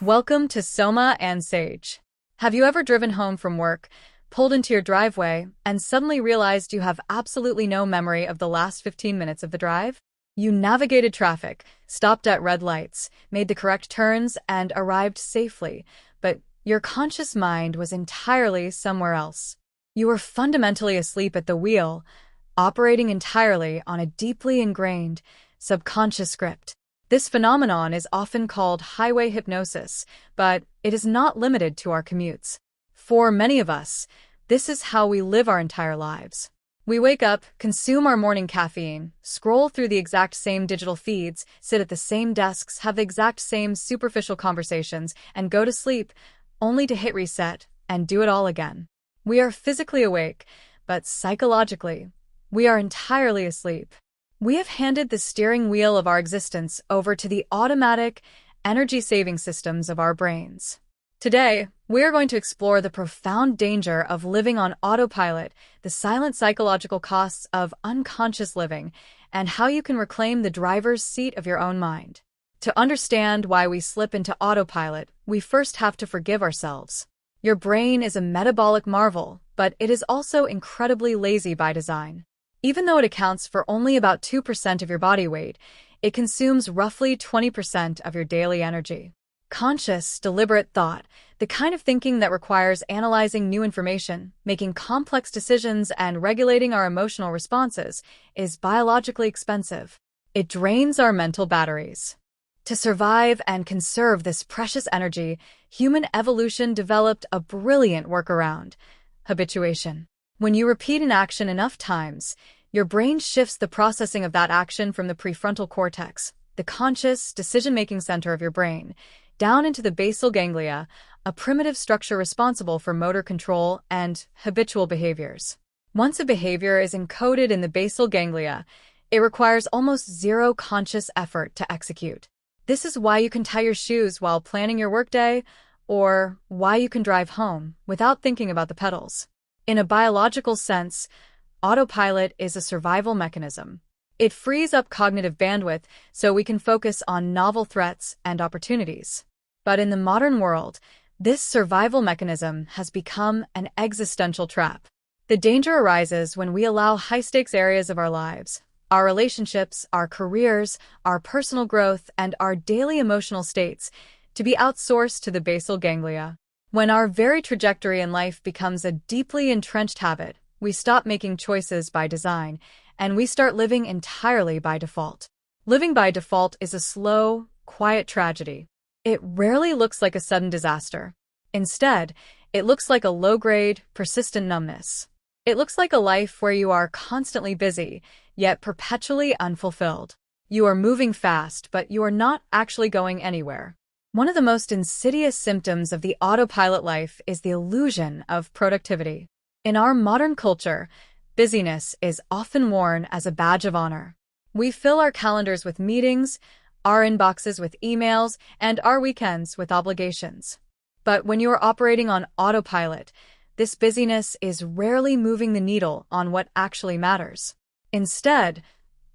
Welcome to Soma and Sage. Have you ever driven home from work, pulled into your driveway, and suddenly realized you have absolutely no memory of the last 15 minutes of the drive? You navigated traffic, stopped at red lights, made the correct turns, and arrived safely, but your conscious mind was entirely somewhere else. You were fundamentally asleep at the wheel, operating entirely on a deeply ingrained, subconscious script. This phenomenon is often called highway hypnosis, but it is not limited to our commutes. For many of us, this is how we live our entire lives. We wake up, consume our morning caffeine, scroll through the exact same digital feeds, sit at the same desks, have the exact same superficial conversations, and go to sleep, only to hit reset and do it all again. We are physically awake, but psychologically, we are entirely asleep. We have handed the steering wheel of our existence over to the automatic, energy-saving systems of our brains. Today, we are going to explore the profound danger of living on autopilot, the silent psychological costs of unconscious living, and how you can reclaim the driver's seat of your own mind. To understand why we slip into autopilot, we first have to forgive ourselves. Your brain is a metabolic marvel, but it is also incredibly lazy by design. Even though it accounts for only about 2% of your body weight, it consumes roughly 20% of your daily energy. Conscious, deliberate thought, the kind of thinking that requires analyzing new information, making complex decisions, and regulating our emotional responses, is biologically expensive. It drains our mental batteries. To survive and conserve this precious energy, human evolution developed a brilliant workaround: habituation. When you repeat an action enough times, your brain shifts the processing of that action from the prefrontal cortex, the conscious, decision-making center of your brain, down into the basal ganglia, a primitive structure responsible for motor control and habitual behaviors. Once a behavior is encoded in the basal ganglia, it requires almost zero conscious effort to execute. This is why you can tie your shoes while planning your workday, or why you can drive home without thinking about the pedals. In a biological sense, autopilot is a survival mechanism. It frees up cognitive bandwidth so we can focus on novel threats and opportunities. But in the modern world, this survival mechanism has become an existential trap. The danger arises when we allow high-stakes areas of our lives, our relationships, our careers, our personal growth, and our daily emotional states, to be outsourced to the basal ganglia. When our very trajectory in life becomes a deeply entrenched habit, we stop making choices by design, and we start living entirely by default. Living by default is a slow, quiet tragedy. It rarely looks like a sudden disaster. Instead, it looks like a low-grade, persistent numbness. It looks like a life where you are constantly busy, yet perpetually unfulfilled. You are moving fast, but you are not actually going anywhere. One of the most insidious symptoms of the autopilot life is the illusion of productivity. In our modern culture, busyness is often worn as a badge of honor. We fill our calendars with meetings, our inboxes with emails, and our weekends with obligations. But when you are operating on autopilot, this busyness is rarely moving the needle on what actually matters. Instead,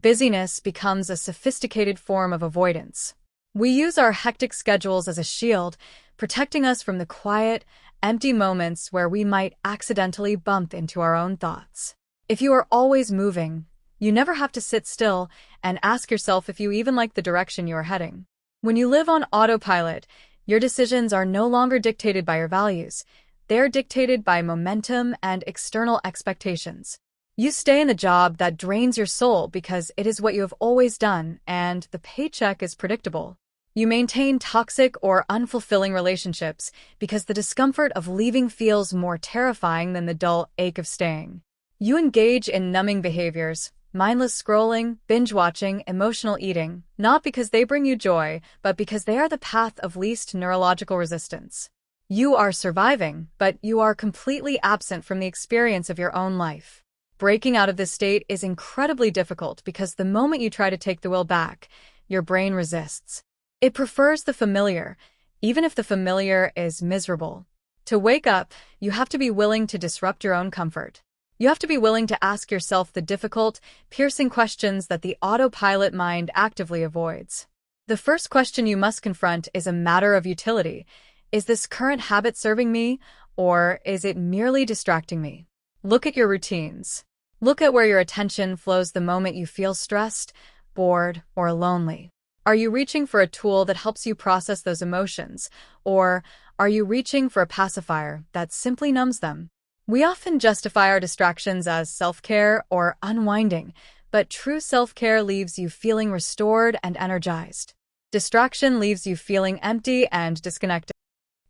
busyness becomes a sophisticated form of avoidance. We use our hectic schedules as a shield, protecting us from the quiet, empty moments where we might accidentally bump into our own thoughts. If you are always moving, you never have to sit still and ask yourself if you even like the direction you are heading. When you live on autopilot, your decisions are no longer dictated by your values. They are dictated by momentum and external expectations. You stay in the job that drains your soul because it is what you have always done and the paycheck is predictable. You maintain toxic or unfulfilling relationships because the discomfort of leaving feels more terrifying than the dull ache of staying. You engage in numbing behaviors, mindless scrolling, binge-watching, emotional eating, not because they bring you joy, but because they are the path of least neurological resistance. You are surviving, but you are completely absent from the experience of your own life. Breaking out of this state is incredibly difficult because the moment you try to take the wheel back, your brain resists. It prefers the familiar, even if the familiar is miserable. To wake up, you have to be willing to disrupt your own comfort. You have to be willing to ask yourself the difficult, piercing questions that the autopilot mind actively avoids. The first question you must confront is a matter of utility. Is this current habit serving me, or is it merely distracting me? Look at your routines. Look at where your attention flows the moment you feel stressed, bored, or lonely. Are you reaching for a tool that helps you process those emotions, or are you reaching for a pacifier that simply numbs them? We often justify our distractions as self-care or unwinding, but true self-care leaves you feeling restored and energized. Distraction leaves you feeling empty and disconnected.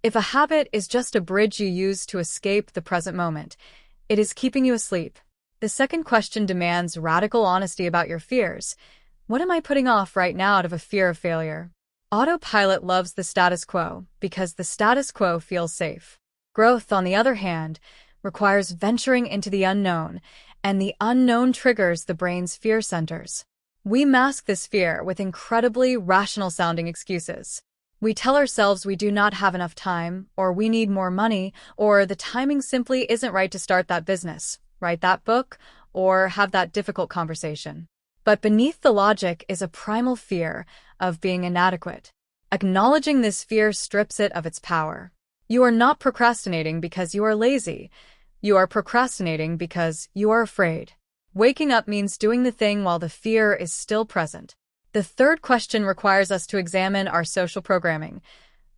If a habit is just a bridge you use to escape the present moment, it is keeping you asleep. The second question demands radical honesty about your fears. What am I putting off right now out of a fear of failure? Autopilot loves the status quo because the status quo feels safe. Growth, on the other hand, requires venturing into the unknown, and the unknown triggers the brain's fear centers. We mask this fear with incredibly rational-sounding excuses. We tell ourselves we do not have enough time, or we need more money, or the timing simply isn't right to start that business, write that book, or have that difficult conversation. But beneath the logic is a primal fear of being inadequate. Acknowledging this fear strips it of its power. You are not procrastinating because you are lazy. You are procrastinating because you are afraid. Waking up means doing the thing while the fear is still present. The third question requires us to examine our social programming.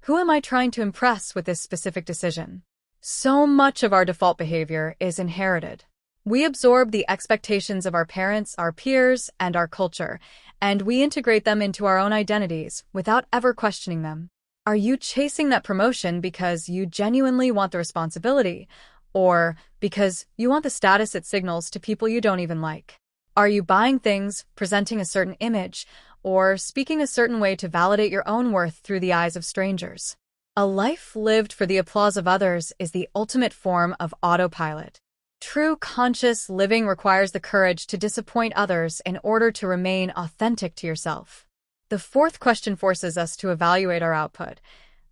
Who am I trying to impress with this specific decision? So much of our default behavior is inherited. We absorb the expectations of our parents, our peers, and our culture, and we integrate them into our own identities without ever questioning them. Are you chasing that promotion because you genuinely want the responsibility, or because you want the status it signals to people you don't even like? Are you buying things, presenting a certain image, or speaking a certain way to validate your own worth through the eyes of strangers? A life lived for the applause of others is the ultimate form of autopilot. True conscious living requires the courage to disappoint others in order to remain authentic to yourself. The fourth question forces us to evaluate our output.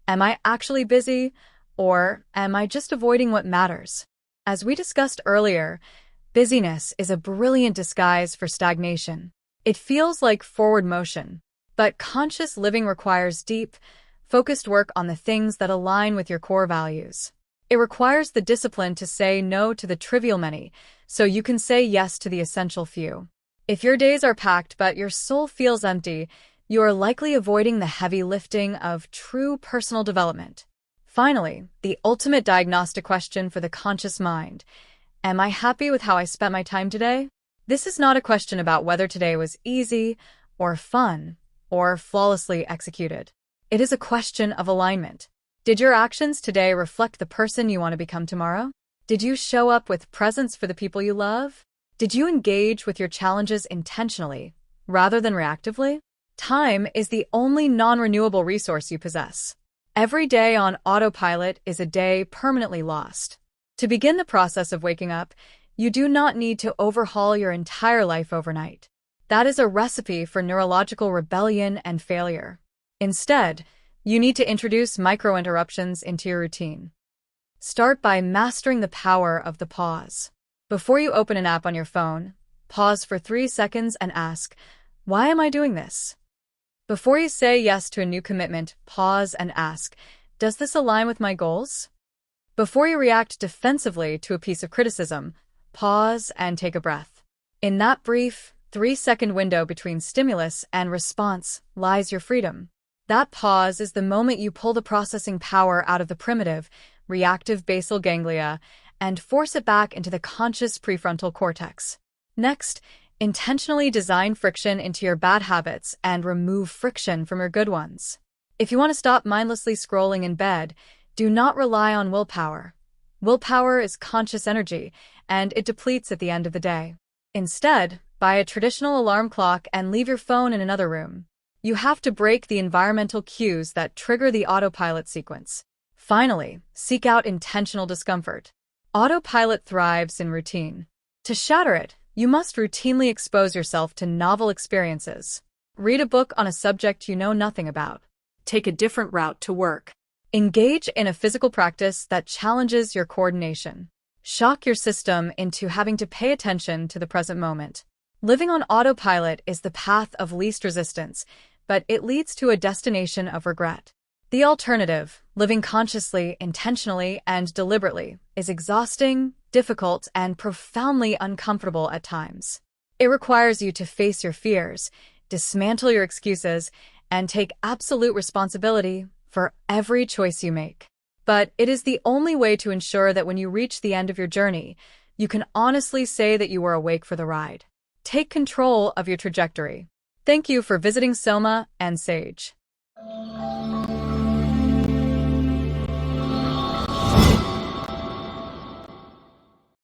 Am I actually busy, or am I just avoiding what matters? As we discussed earlier, busyness is a brilliant disguise for stagnation. It feels like forward motion, but conscious living requires deep, focused work on the things that align with your core values. It requires the discipline to say no to the trivial many, so you can say yes to the essential few. If your days are packed but your soul feels empty, you are likely avoiding the heavy lifting of true personal development. Finally, the ultimate diagnostic question for the conscious mind. Am I happy with how I spent my time today? This is not a question about whether today was easy, or fun, or flawlessly executed. It is a question of alignment. Did your actions today reflect the person you want to become tomorrow? Did you show up with presence for the people you love? Did you engage with your challenges intentionally, rather than reactively? Time is the only non-renewable resource you possess. Every day on autopilot is a day permanently lost. To begin the process of waking up, you do not need to overhaul your entire life overnight. That is a recipe for neurological rebellion and failure. Instead, you need to introduce micro-interruptions into your routine. Start by mastering the power of the pause. Before you open an app on your phone, pause for 3 seconds and ask, why am I doing this? Before you say yes to a new commitment, pause and ask, does this align with my goals? Before you react defensively to a piece of criticism, pause and take a breath. In that brief, 3-second window between stimulus and response lies your freedom. That pause is the moment you pull the processing power out of the primitive, reactive basal ganglia and force it back into the conscious prefrontal cortex. Next, intentionally design friction into your bad habits and remove friction from your good ones. If you want to stop mindlessly scrolling in bed, do not rely on willpower. Willpower is conscious energy, and it depletes at the end of the day. Instead, buy a traditional alarm clock and leave your phone in another room. You have to break the environmental cues that trigger the autopilot sequence. Finally, seek out intentional discomfort. Autopilot thrives in routine. To shatter it, you must routinely expose yourself to novel experiences. Read a book on a subject you know nothing about. Take a different route to work. Engage in a physical practice that challenges your coordination. Shock your system into having to pay attention to the present moment. Living on autopilot is the path of least resistance, but it leads to a destination of regret. The alternative, living consciously, intentionally, and deliberately, is exhausting, difficult, and profoundly uncomfortable at times. It requires you to face your fears, dismantle your excuses, and take absolute responsibility for every choice you make. But it is the only way to ensure that when you reach the end of your journey, you can honestly say that you were awake for the ride. Take control of your trajectory. Thank you for visiting Soma and Sage.